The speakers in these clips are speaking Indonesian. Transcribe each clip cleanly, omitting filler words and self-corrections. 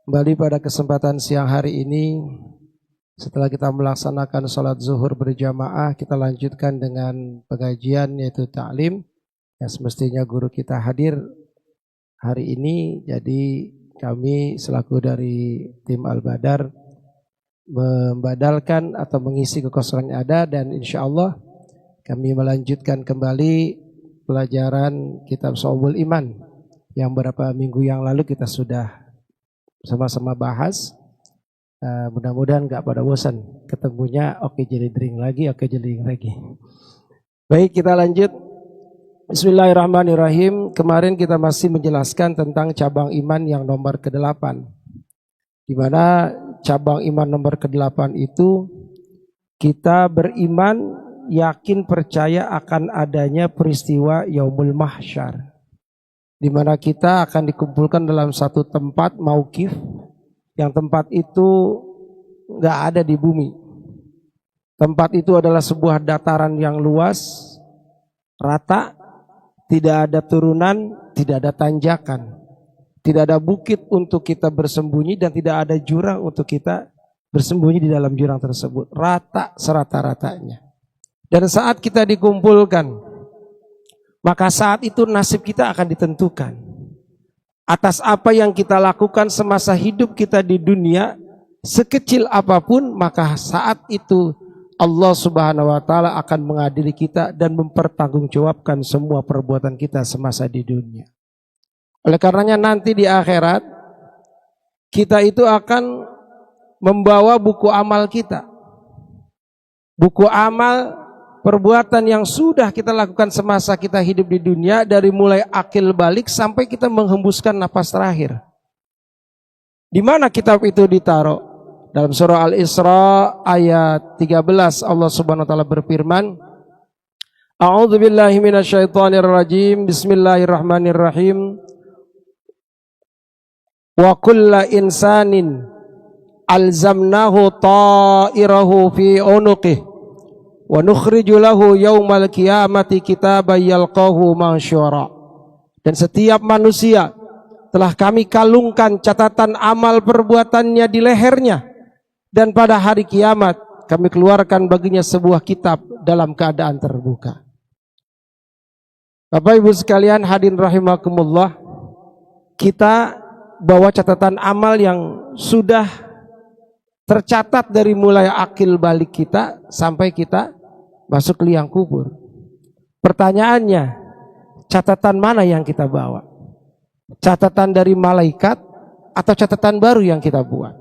Kembali pada kesempatan siang hari ini, setelah kita melaksanakan sholat zuhur berjamaah, kita lanjutkan dengan pengajian yaitu ta'lim. Yang semestinya guru kita hadir hari ini, jadi kami selaku dari tim Al-Badar membadalkan atau mengisi kekosongan yang ada, dan insya Allah kami melanjutkan kembali pelajaran kitab Shu'abul Iman yang beberapa minggu yang lalu kita sudah sama-sama bahas. Mudah-mudahan gak pada bosan ketemunya. Oke jadi drink lagi, oke jadi drink lagi. Baik, kita lanjut. Bismillahirrahmanirrahim. Kemarin kita masih menjelaskan tentang cabang iman yang nomor ke-8, di mana cabang iman nomor ke-8 itu kita beriman, yakin, percaya akan adanya peristiwa Yaumul Mahsyar, di mana kita akan dikumpulkan dalam satu tempat mauqif, yang tempat itu nggak ada di bumi. Tempat itu adalah sebuah dataran yang luas, rata, tidak ada turunan, tidak ada tanjakan, tidak ada bukit untuk kita bersembunyi, dan tidak ada jurang untuk kita bersembunyi di dalam jurang tersebut. Rata serata-ratanya. Dan saat kita dikumpulkan, maka saat itu nasib kita akan ditentukan atas apa yang kita lakukan semasa hidup kita di dunia, sekecil apapun. Maka saat itu Allah Subhanahu wa Ta'ala akan mengadili kita dan mempertanggungjawabkan semua perbuatan kita semasa di dunia. Oleh karenanya nanti di akhirat kita itu akan membawa buku amal kita, buku amal perbuatan yang sudah kita lakukan semasa kita hidup di dunia, dari mulai akil balik sampai kita menghembuskan napas terakhir. Di mana kitab itu ditaruh? Dalam surah Al-Isra ayat 13 Allah Subhanahu wa taala berfirman, A'udzubillahi minasyaitonirrajim. Bismillahirrahmanirrahim. Wa kulla insanin alzamnahu ta'irahu fi unuqihi wa nukhriju lahu yaumal qiyamati kitaban yalqahu mansyura. Dan setiap manusia telah kami kalungkan catatan amal perbuatannya di lehernya, dan pada hari kiamat kami keluarkan baginya sebuah kitab dalam keadaan terbuka. Bapak Ibu sekalian hadirin rahimakumullah, kita bawa catatan amal yang sudah tercatat dari mulai akil balik kita sampai kita masuk ke liang kubur. Pertanyaannya, catatan mana yang kita bawa? Catatan dari malaikat atau catatan baru yang kita buat?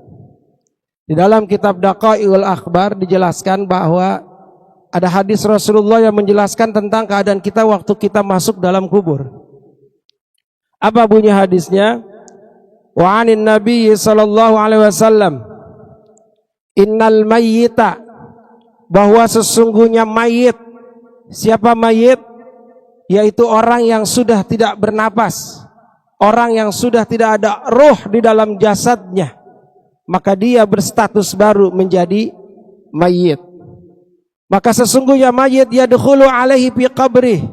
Di dalam kitab Daqaiqul Akhbar dijelaskan bahwa ada hadis Rasulullah yang menjelaskan tentang keadaan kita waktu kita masuk dalam kubur. Apa bunyi hadisnya? Wa anin Nabi sallallahu alaihi wasallam, innal mayyita, bahwa sesungguhnya mayit. Siapa mayit? Yaitu orang yang sudah tidak bernapas, orang yang sudah tidak ada roh di dalam jasadnya, maka dia berstatus baru menjadi mayit. Maka sesungguhnya mayit yadkhulu alaihi fi qabri,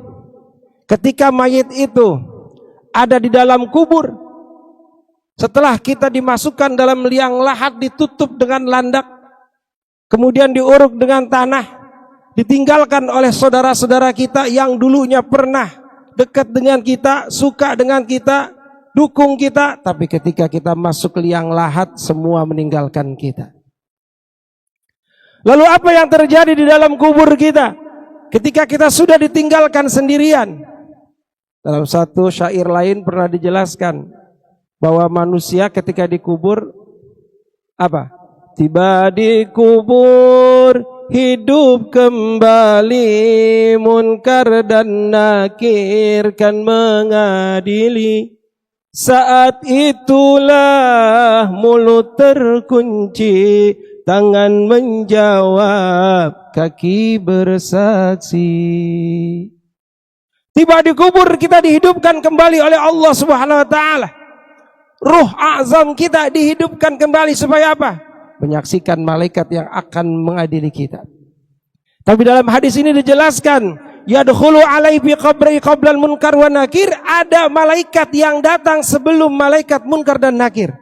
ketika mayit itu ada di dalam kubur, setelah kita dimasukkan dalam liang lahat, ditutup dengan landak, kemudian diuruk dengan tanah, ditinggalkan oleh saudara-saudara kita yang dulunya pernah dekat dengan kita, suka dengan kita, dukung kita, tapi ketika kita masuk liang lahat semua meninggalkan kita. Lalu apa yang terjadi di dalam kubur kita ketika kita sudah ditinggalkan sendirian? Dalam satu syair lain pernah dijelaskan bahwa manusia ketika dikubur apa? Tiba di kubur hidup kembali, munkar dan nakir kan mengadili. Saat itulah mulut terkunci, tangan menjawab, kaki bersaksi. Tiba di kubur kita dihidupkan kembali oleh Allah Subhanahu wa taala. Ruh azam kita dihidupkan kembali supaya apa? Menyaksikan malaikat yang akan mengadili kita. Tapi dalam hadis ini dijelaskan, yadkhulu alaihi bi qabri qablal munkar wa nakir, ada malaikat yang datang sebelum malaikat munkar dan nakir.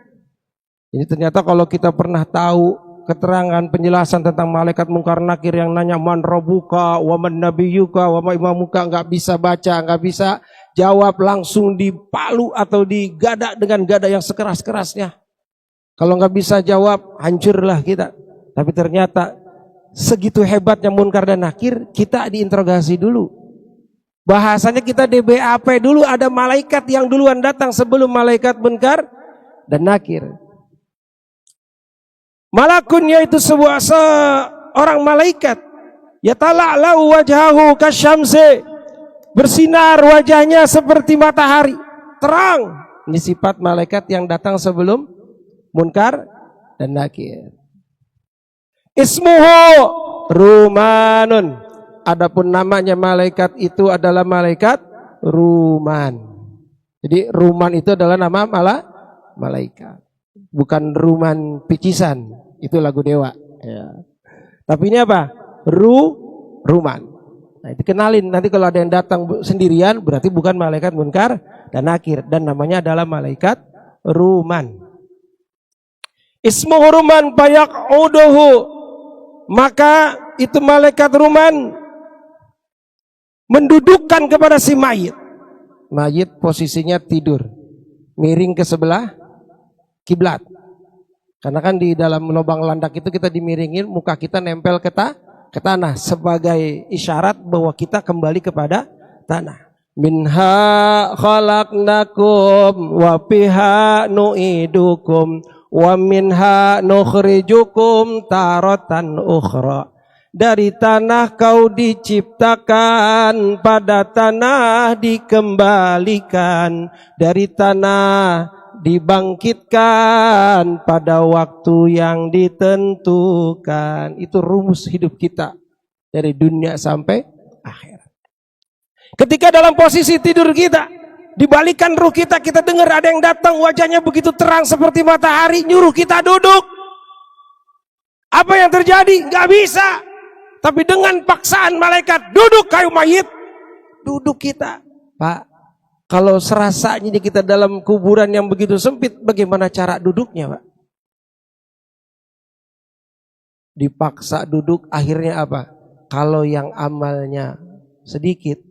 Jadi ternyata kalau kita pernah tahu keterangan penjelasan tentang malaikat mungkar nakir yang nanya man rabbuka wa man nabiyyuka wa ma imamuka, nggak bisa baca, nggak bisa jawab, langsung dipalu atau digadak dengan gada yang sekeras-kerasnya. Kalau nggak bisa jawab, hancurlah kita. Tapi ternyata segitu hebatnya munkar dan nakir, kita diinterogasi dulu. Bahasanya kita DBAP dulu, ada malaikat yang duluan datang sebelum malaikat munkar dan nakir. Malakun yaitu seorang malaikat, yatala'lau wajhahu kasyamsi, bersinar wajahnya seperti matahari, terang. Ini sifat malaikat yang datang sebelum munkar dan nakir. Ismuhu Rumanun, adapun namanya malaikat itu adalah malaikat Ruman. Jadi Ruman itu adalah nama malaikat, bukan Ruman Picisan. Itu lagu Dewa ya. Tapi ini apa? Ruman. Nah, dikenalin nanti kalau ada yang datang sendirian berarti bukan malaikat munkar dan nakir, dan namanya adalah malaikat Ruman. Ismuhu Ruman fayaq'uduhu, maka itu malaikat Ruman mendudukkan kepada si mayit. Mayit posisinya tidur, miring ke sebelah kiblat. Karena kan di dalam lubang landak itu kita dimiringin, muka kita nempel ke tanah sebagai isyarat bahwa kita kembali kepada tanah. Minha khalaqnakum wa fiha nu'idukum wa minha nukhrijukum taratan ukhra. Dari tanah kau diciptakan, pada tanah dikembalikan, dari tanah dibangkitkan pada waktu yang ditentukan. Itu rumus hidup kita dari dunia sampai akhirat. Ketika dalam posisi tidur kita, dibalikan ruh kita, kita dengar ada yang datang, wajahnya begitu terang seperti matahari, nyuruh kita duduk. Apa yang terjadi? Gak bisa. Tapi dengan paksaan malaikat, duduk kayu mayit, duduk kita. Pak, kalau serasanya kita dalam kuburan yang begitu sempit, bagaimana cara duduknya, Pak? Dipaksa duduk, akhirnya apa? Kalau yang amalnya sedikit,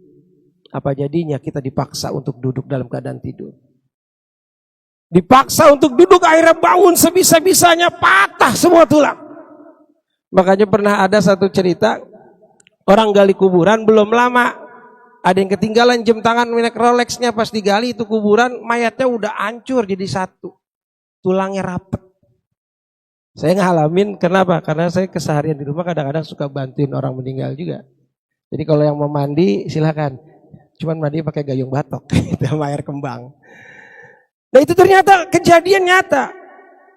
apa jadinya? Kita dipaksa untuk duduk dalam keadaan tidur. Dipaksa untuk duduk, akhirnya bangun sebisa-bisanya, patah semua tulang. Makanya pernah ada satu cerita, orang gali kuburan belum lama, ada yang ketinggalan jam tangan merek Rolexnya, pas digali itu kuburan, mayatnya udah hancur jadi satu, tulangnya rapet. Saya ngalamin, kenapa? Karena saya keseharian di rumah kadang-kadang suka bantuin orang meninggal juga. Jadi kalau yang mau mandi silakan, cuman mandi pakai gayung batok, sama air kembang. Nah itu ternyata kejadian nyata,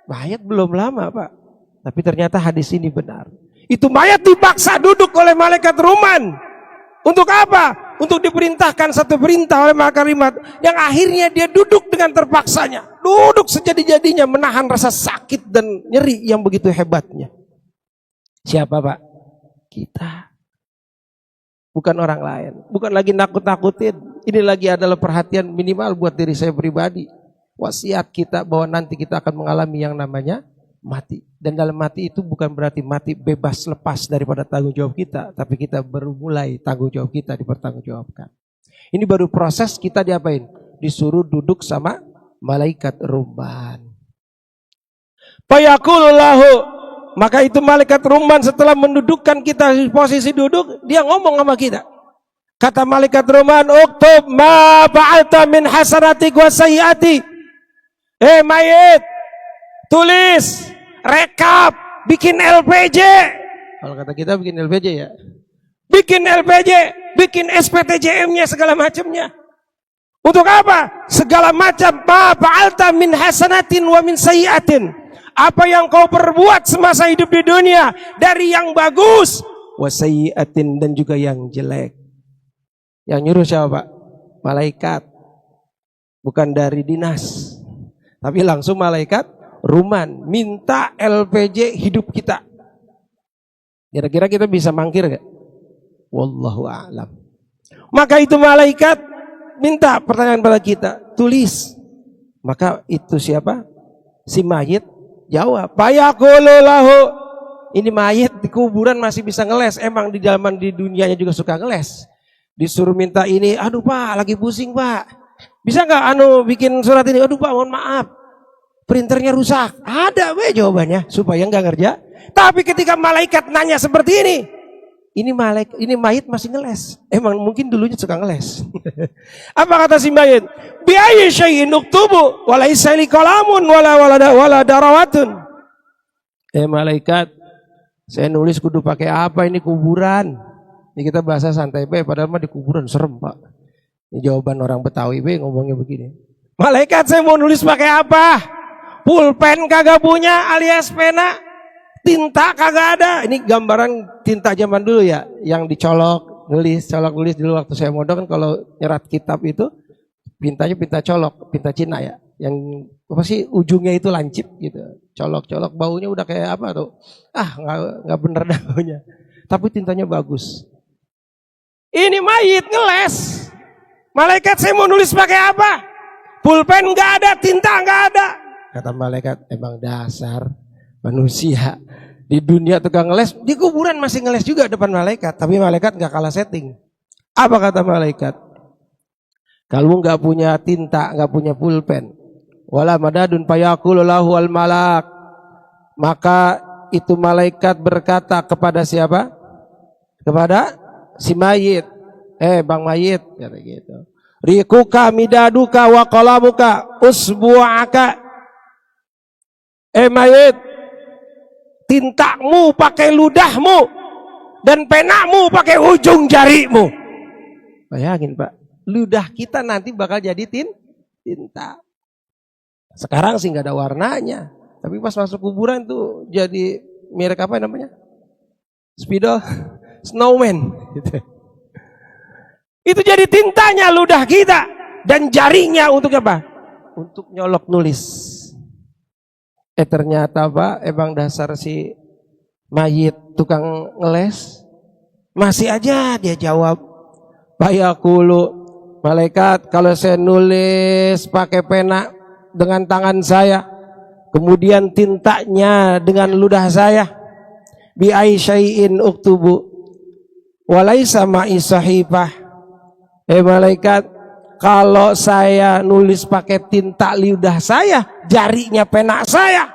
mayat belum lama Pak, tapi ternyata hadis ini benar. Itu mayat dipaksa duduk oleh malaikat Ruman. Untuk apa? Untuk diperintahkan satu perintah oleh malaikat yang akhirnya dia duduk dengan terpaksanya. Duduk sejadi-jadinya, menahan rasa sakit dan nyeri yang begitu hebatnya. Siapa Pak? Kita. Bukan orang lain. Bukan lagi nakut-nakutin. Ini lagi adalah perhatian minimal buat diri saya pribadi. Wasiat kita bahwa nanti kita akan mengalami yang namanya mati. Dan dalam mati itu bukan berarti mati bebas lepas daripada tanggung jawab kita, tapi kita baru mulai tanggung jawab kita dipertanggungjawabkan. Ini baru proses kita diapain? Disuruh duduk sama malaikat Ruman. Fayaqulullahu, maka itu malaikat Ruman setelah mendudukkan kita di posisi duduk, dia ngomong sama kita. Kata malaikat Ruman, "Uktub ma fa'alta min hasanatik wa sayyiati." Mayit, tulis, rekap, bikin LPJ. Kalau kata kita bikin LPJ ya. Bikin LPJ, bikin SPTJM-nya segala macamnya. Untuk apa? Segala macam ma fa'alta min hasanatin wa min sayyiatin. Apa yang kau perbuat semasa hidup di dunia dari yang bagus, wa sayyiatin, dan juga yang jelek. Yang nyuruh siapa Pak? Malaikat. Bukan dari dinas. Tapi langsung malaikat Ruman minta LPJ hidup kita. Kira-kira kita bisa mangkir gak? Wallahu a'lam. Maka itu malaikat minta pertanyaan pada kita, tulis. Maka itu siapa? Si mayit Jawab. Fayaqulu lahu. Ini mayit di kuburan masih bisa ngeles. Emang di zaman di dunianya juga suka ngeles. Disuruh minta ini, aduh Pak, lagi pusing Pak. Bisa nggak bikin surat ini? Aduh Pak, mohon maaf. Printernya rusak. Ada jawabannya supaya nggak kerja. Tapi ketika malaikat nanya seperti ini mayit masih ngeles. Emang mungkin dulunya suka ngeles. Apa kata si mayit? Bi ayyi syai'in nuktubu wa laisa li qalamun wala darawatun. Malaikat, saya nulis kudu pakai apa ini kuburan? Ini kita bahasa santai padahal mah di kuburan serem Pak. Ini jawaban orang Betawi ngomongnya begini. Malaikat, saya mau nulis pakai apa? Pulpen kagak punya alias pena. Tinta kagak ada. Ini gambaran tinta zaman dulu ya, yang dicolok nulis dulu waktu saya modal kan kalau nyerat kitab itu pintanya pinta colok, pinta Cina ya. Yang apa sih ujungnya itu lancip gitu. Colok-colok baunya udah kayak apa tuh? Nggak bener dah baunya. Tapi tintanya bagus. Ini mayit ngeles. Malaikat, saya mau nulis pakai apa? Pulpen nggak ada, tinta nggak ada. Kata malaikat, emang dasar manusia. Di dunia tukang ngeles, di kuburan masih ngeles juga depan malaikat. Tapi malaikat nggak kalah setting. Apa kata malaikat? Kalau nggak punya tinta, nggak punya pulpen, wala madadun fayaqulu lahu al malak, maka itu malaikat berkata kepada siapa? Kepada si mayit. Bang mayit, kata gitu. Rikuka midaduka wa qalamuka usbu'aka. Mayit, tintamu pakai ludahmu dan penamu pakai ujung jarimu. Bayangin Pak, ludah kita nanti bakal jadi tinta. Sekarang sih nggak ada warnanya, tapi pas masuk kuburan tuh jadi merek apa namanya? Spidol, snowman. Gitu. Itu jadi tintanya ludah kita dan jarinya untuk apa? Untuk nyolok nulis. Ternyata Pak, emang dasar si mayit tukang ngeles. Masih aja dia jawab. Fayaqulu, malaikat, kalau saya nulis pakai pena dengan tangan saya, kemudian tintanya dengan ludah saya, bi aisyai'in uktubu walaisa ma'i sahifah. Malaikat, kalau saya nulis pakai tinta lidah saya, jarinya pena saya,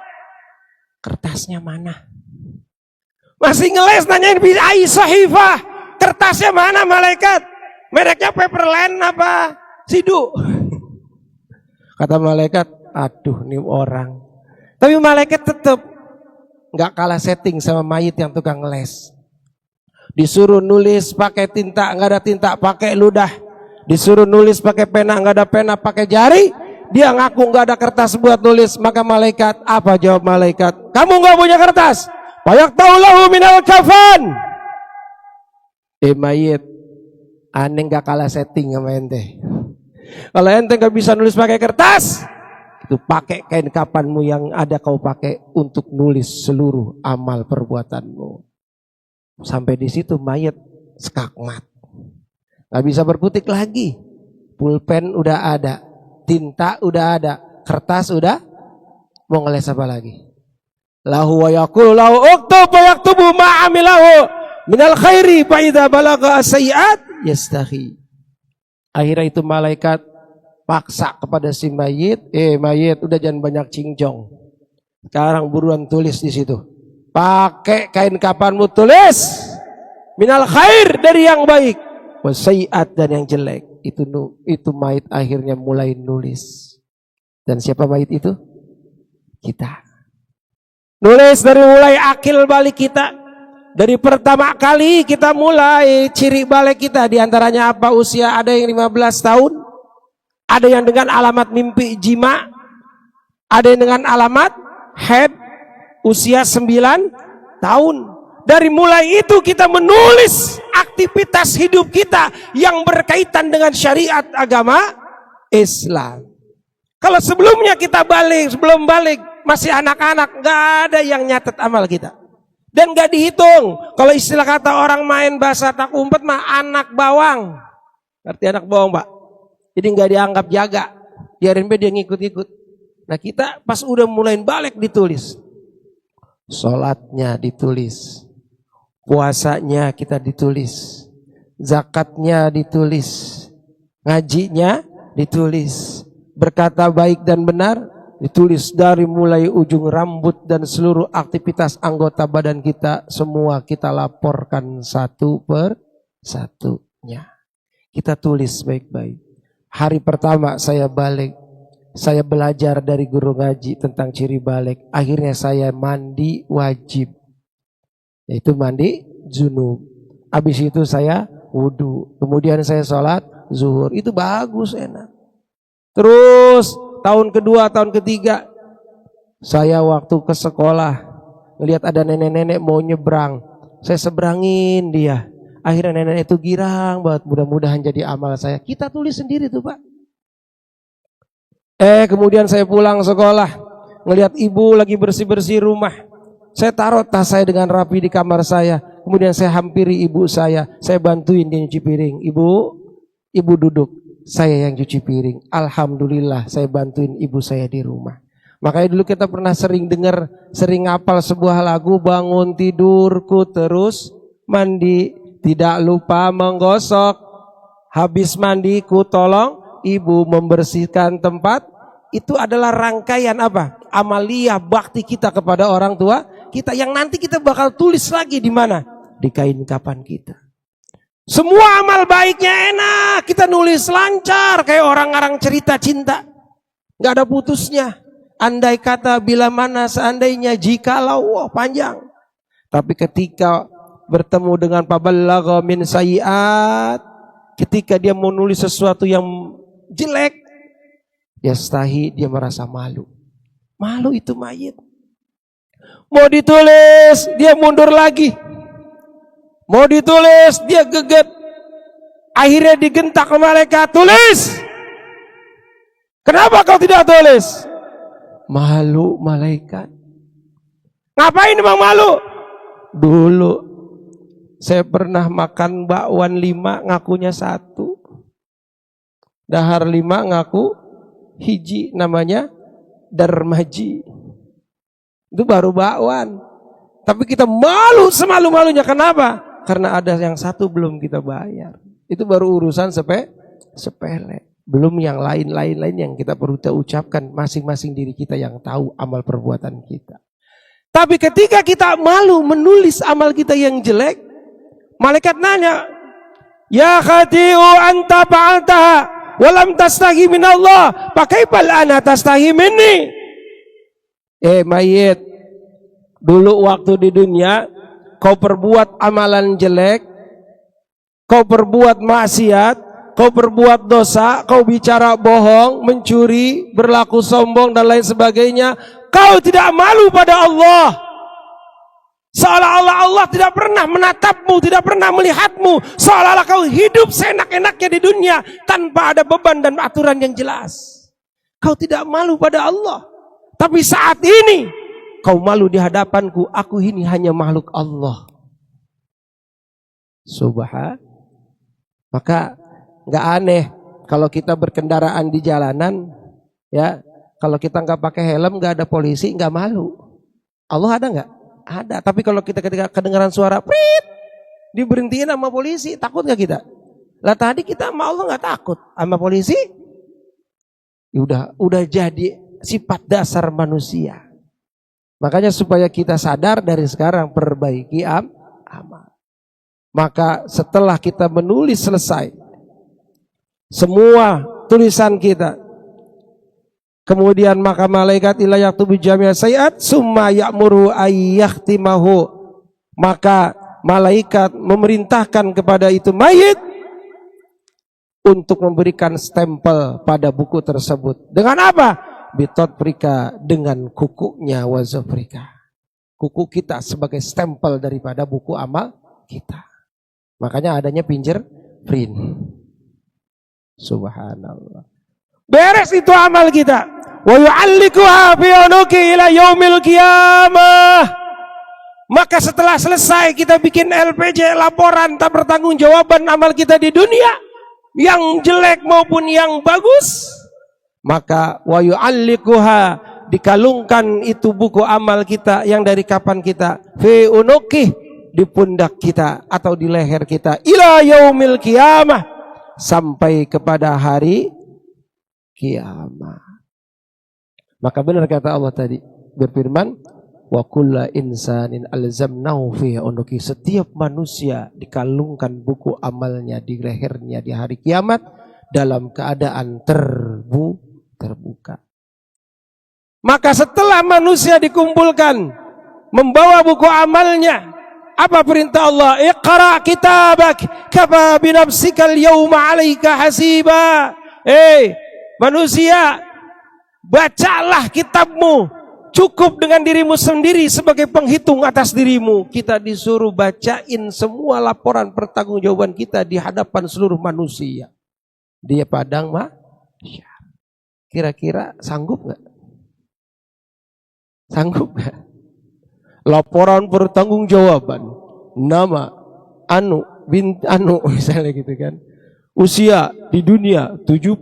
kertasnya mana? Masih ngeles nanyain bi ai sahifah, kertasnya mana malaikat? Mereknya Paperland apa Sidu? Kata malaikat, aduh nih orang. Tapi malaikat tetap nggak kalah setting sama mayit yang tukang ngeles. Disuruh nulis pakai tinta, nggak ada tinta, pakai ludah. Disuruh nulis pakai pena, nggak ada pena, pakai jari. Dia ngaku nggak ada kertas buat nulis. Maka malaikat, apa jawab malaikat? Kamu nggak punya kertas? Fayaqtaulahu minal kafan. Mayit, aneh nggak kalah setting sama ente. Kalau ente nggak bisa nulis pakai kertas, itu pakai kain kafanmu yang ada kau pakai untuk nulis seluruh amal perbuatanmu. Sampai di situ mayit skakmat, nggak bisa berkutik lagi. Pulpen udah ada, tinta udah ada, kertas udah, mau ngeles apa lagi? Lahu wa yaqulu lahu uktub wa yaktubu ma amilahu minal khairi fa idza balagha as-sayyi'at yastahi. Akhirnya itu malaikat paksa kepada si mayit, mayit udah jangan banyak cincong. Sekarang buruan tulis di situ. Pakai kain kafanmu tulis minal khair, dari yang baik, wasai'at, dan yang jelek. Itu mayit akhirnya mulai nulis. Dan siapa mayit itu? Kita. Nulis dari mulai akil balik kita. Dari pertama kali kita mulai ciri balik kita, diantaranya apa? Usia ada yang 15 tahun, ada yang dengan alamat mimpi jima, ada yang dengan alamat haid, usia 9 tahun. Dari mulai itu kita menulis aktivitas hidup kita yang berkaitan dengan syariat agama Islam. Kalau sebelumnya kita sebelum balik masih anak-anak, gak ada yang nyatet amal kita. Dan gak dihitung. Kalau istilah kata orang main bahasa tak umpet mah anak bawang. Arti anak bawang Pak. Jadi gak dianggap jaga. Biarin dia ngikut-ngikut. Nah kita pas udah mulai balik ditulis. Sholatnya ditulis, puasanya kita ditulis, zakatnya ditulis, ngajinya ditulis, berkata baik dan benar ditulis, dari mulai ujung rambut dan seluruh aktivitas anggota badan kita semua kita laporkan satu per satunya. Kita tulis baik-baik. Hari pertama saya balik, saya belajar dari guru ngaji tentang ciri balik. Akhirnya saya mandi wajib, yaitu mandi junub. Habis itu saya wudu. Kemudian saya sholat zuhur. Itu bagus, enak. Terus tahun kedua, tahun ketiga, saya waktu ke sekolah melihat ada nenek-nenek mau nyebrang. Saya seberangin dia. Akhirnya nenek itu girang banget, mudah-mudahan jadi amal saya. Kita tulis sendiri tuh Pak. Kemudian saya pulang sekolah, ngelihat ibu lagi bersih-bersih rumah. Saya taruh tas saya dengan rapi di kamar saya. Kemudian saya hampiri ibu saya bantuin dia nyuci piring. Ibu duduk, saya yang cuci piring. Alhamdulillah saya bantuin ibu saya di rumah. Makanya dulu kita pernah sering dengar, sering ngapal sebuah lagu, bangun tidurku terus mandi. Tidak lupa menggosok, habis mandi ku tolong ibu membersihkan tempat. Itu adalah rangkaian apa? Amaliyah bakti kita kepada orang tua kita yang nanti kita bakal tulis lagi di mana? Di kain kapan kita. Semua amal baiknya enak, kita nulis lancar kayak orang-orang cerita cinta. Gak ada putusnya. Andai kata, bila mana, seandainya, jikalau, wah panjang. Tapi ketika bertemu dengan pabalagha min sayyiat, ketika dia mau nulis sesuatu yang jelek, yastahi, dia merasa malu. Malu itu mayit. Mau ditulis, dia mundur lagi. Mau ditulis, dia geget. Akhirnya digentak malaikat, tulis. Kenapa kau tidak tulis? Malu malaikat. Ngapain emang malu? Dulu saya pernah makan bakwan 5, ngakunya 1. Dahar 5 ngaku hiji, namanya darmaji. Itu baru bakwan. Tapi kita malu semalu-malunya. Kenapa? Karena ada yang 1 belum kita bayar. Itu baru urusan sepele. Belum yang lain-lain yang kita perlu kita ucapkan, masing-masing diri kita yang tahu amal perbuatan kita. Tapi ketika kita malu menulis amal kita yang jelek, malaikat nanya, ya khati'u anta fa'altaha walam tastahi minallah, fakaifal ana tastahi minni. Mayit, dulu waktu di dunia kau perbuat amalan jelek, kau perbuat maksiat, kau berbuat dosa, kau bicara bohong, mencuri, berlaku sombong dan lain sebagainya. Kau tidak malu pada Allah. Seolah-olah Allah tidak pernah menatapmu, tidak pernah melihatmu. Seolah-olah kau hidup seenak-enaknya di dunia tanpa ada beban dan aturan yang jelas. Kau tidak malu pada Allah. Tapi saat ini kau malu di hadapanku. Aku ini hanya makhluk Allah. Subhan. Maka nggak aneh kalau kita berkendaraan di jalanan, ya, kalau kita nggak pakai helm, nggak ada polisi, nggak malu. Allah ada nggak? Ada. Tapi kalau kita ketika kedengaran suara prit, diberhentiin sama polisi, takut nggak kita? Lah tadi kita sama Allah nggak takut, sama polisi, udah jadi sifat dasar manusia. Makanya supaya kita sadar dari sekarang, perbaiki amal. Maka setelah kita menulis selesai semua tulisan kita, kemudian maka malaikat ila yaktubu jami'a sayiat summa ya'muru ayyahtimahu, maka malaikat memerintahkan kepada itu mayit untuk memberikan stempel pada buku tersebut. Dengan apa? Bitotprika, dengan kukunya, wazofrika, kuku kita sebagai stempel daripada buku amal kita. Makanya adanya fingerprint. Subhanallah. Beres itu amal kita. Wa yu'allikuha fi unuki ila yaumil qiyamah. Maka setelah selesai kita bikin LPJ, laporan tak bertanggungjawaban amal kita di dunia, yang jelek maupun yang bagus, maka wa yu'allikuha dikalungkan itu buku amal kita yang dari kapan kita, fi unuqih, di pundak kita atau di leher kita, ila yaumil qiyamah, sampai kepada hari kiamat. Maka benar kata Allah tadi berfirman, wa kullu insanin alzamnahu fi unuqih, setiap manusia dikalungkan buku amalnya di lehernya di hari kiamat dalam keadaan terbuka. Maka setelah manusia dikumpulkan membawa buku amalnya, apa perintah Allah? Iqra kitabak kafa binafsikal yawma 'alaika hasiba. Manusia, bacalah kitabmu, cukup dengan dirimu sendiri sebagai penghitung atas dirimu. Kita disuruh bacain semua laporan pertanggungjawaban kita di hadapan seluruh manusia di padang mahsyar. Kira-kira sanggup nggak? Sanggup nggak? Laporan pertanggungjawaban, nama bin misalnya gitu kan. Usia di dunia 74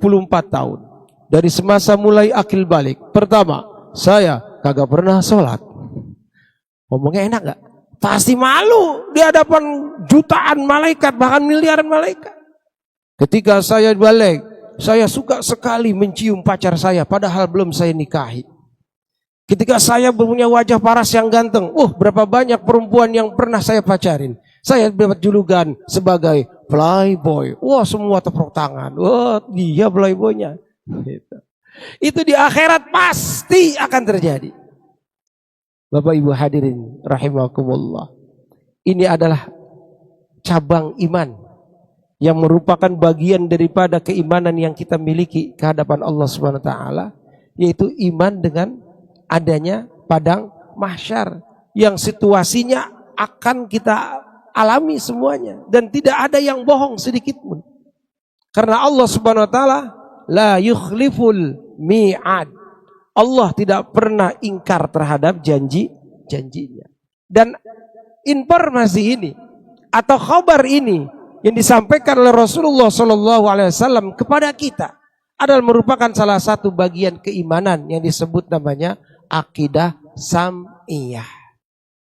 tahun. Dari semasa mulai akil balik. Pertama, saya kagak pernah sholat. Ngomongnya enak gak? Pasti malu di hadapan jutaan malaikat, bahkan miliaran malaikat. Ketika saya balik, saya suka sekali mencium pacar saya, padahal belum saya nikahi. Ketika saya punya wajah paras yang ganteng, berapa banyak perempuan yang pernah saya pacarin. Saya dapat julukan sebagai playboy. Semua tepuk tangan. Dia playboynya. Itu di akhirat pasti akan terjadi. Bapak Ibu hadirin rahimakumullah. Ini adalah cabang iman yang merupakan bagian daripada keimanan yang kita miliki ke hadapan Allah Subhanahu wa taala, yaitu iman dengan adanya padang mahsyar yang situasinya akan kita alami semuanya dan tidak ada yang bohong sedikit pun. Karena Allah Subhanahu wa taala la yukhliful mi'ad. Allah tidak pernah ingkar terhadap janjinya. Dan informasi ini atau kabar ini yang disampaikan oleh Rasulullah SAW kepada kita adalah merupakan salah satu bagian keimanan yang disebut namanya akidah sam'iyah.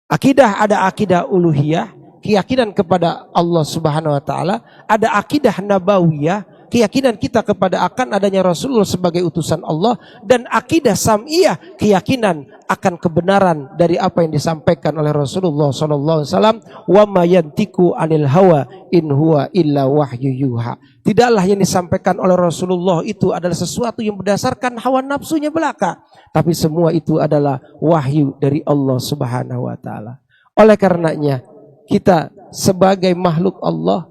Akidah, ada akidah uluhiyah, keyakinan kepada Allah Subhanahu wa taala, ada akidah nabawiyah, keyakinan kita kepada akan adanya Rasulullah sebagai utusan Allah, dan akidah sam'iyah, keyakinan akan kebenaran dari apa yang disampaikan oleh Rasulullah sallallahu alaihi wasallam, wa ma yantiqu anil hawa in huwa illa wahyu yuha. Tidaklah yang disampaikan oleh Rasulullah itu adalah sesuatu yang berdasarkan hawa nafsunya belaka, tapi semua itu adalah wahyu dari Allah Subhanahu wa taala. Oleh karenanya kita sebagai makhluk Allah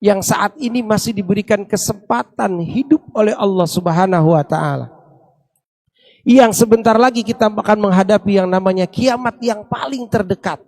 yang saat ini masih diberikan kesempatan hidup oleh Allah Subhanahu wa taala, yang sebentar lagi kita akan menghadapi yang namanya kiamat yang paling terdekat,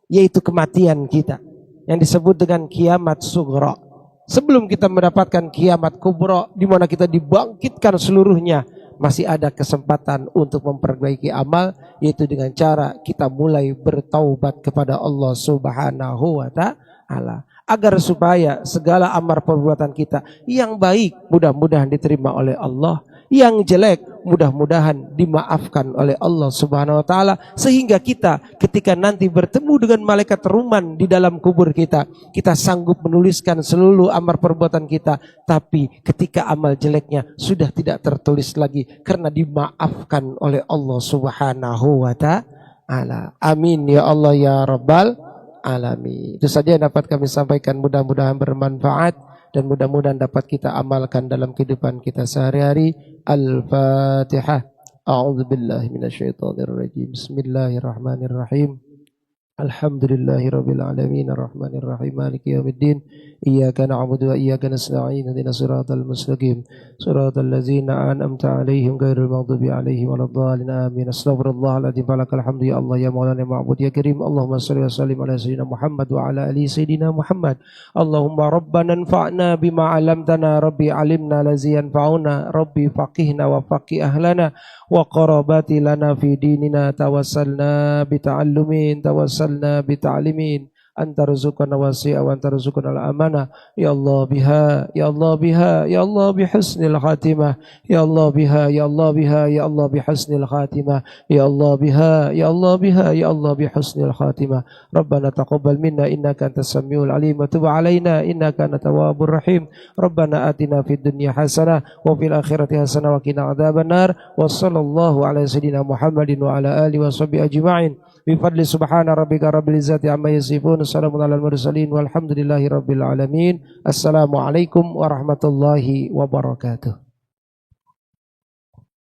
yaitu kematian kita yang disebut dengan kiamat sughra. Sebelum kita mendapatkan kiamat kubra di mana kita dibangkitkan seluruhnya, masih ada kesempatan untuk memperbaiki amal, yaitu dengan cara kita mulai bertaubat kepada Allah Subhanahu wa taala, agar supaya segala amal perbuatan kita yang baik mudah-mudahan diterima oleh Allah, yang jelek mudah-mudahan dimaafkan oleh Allah Subhanahu wa taala, sehingga kita ketika nanti bertemu dengan malaikat ruman di dalam kubur kita sanggup menuliskan seluruh amal perbuatan kita, tapi ketika amal jeleknya sudah tidak tertulis lagi karena dimaafkan oleh Allah Subhanahu wa taala. Amin ya Allah ya rabbal alamin. Itu saja yang dapat kami sampaikan, mudah-mudahan bermanfaat dan mudah-mudahan dapat kita amalkan dalam kehidupan kita sehari-hari. Al-Fatihah. A'udzubillahi minasyaitonirrajim. Bismillahirrahmanirrahim. Alhamdulillahirabbil alamin arrahmanir rahim maliki yaumiddin iyyaka na'budu wa iyyaka nasta'in ihdinas siratal mustaqim siratal ladzina an'amta 'alaihim ghairil maghdubi 'alaihim waladdallin amin. Astaghfirullahal adzim falakal hamdu ya Allah ya maulana ma'bud ya karim. Allahumma shalli wa sallim ala sayyidina Muhammad wa ala ali sayyidina Muhammad. Allahumma rabbana anfa'na bima 'allamtana rabbi 'alimna lazi yanfa'una rabbi faqihna wa faqih ahlana wa qarabati lana fi dinina tawassalna bi ta'allumin tawassalna bi ta'limin anta rizqana wasi'a wa anta rizqana al-amanah. Ya Allah biha, ya Allah biha, ya Allah bihusnil khatimah. Ya Allah biha, ya Allah biha, ya Allah bihusnil khatimah. Ya Allah biha, ya Allah biha, ya Allah bihusnil khatimah. Rabbana taqabbal minna innaka antas samiul alim wa tub alaina innaka antat tawwabur rahim. Rabbana atina fid dunya hasanah wa fil akhirati hasanah wa qina adzabannar. Wa sallallahu ala sayyidina Muhammadin wa ala alihi washabihi ajma'in. Bi fadli subhana rabbika rabbil izzati amma yasifun. Assalamu alal mursalin walhamdulillahi rabbil alamin. Assalamualaikum warahmatullahi wabarakatuh.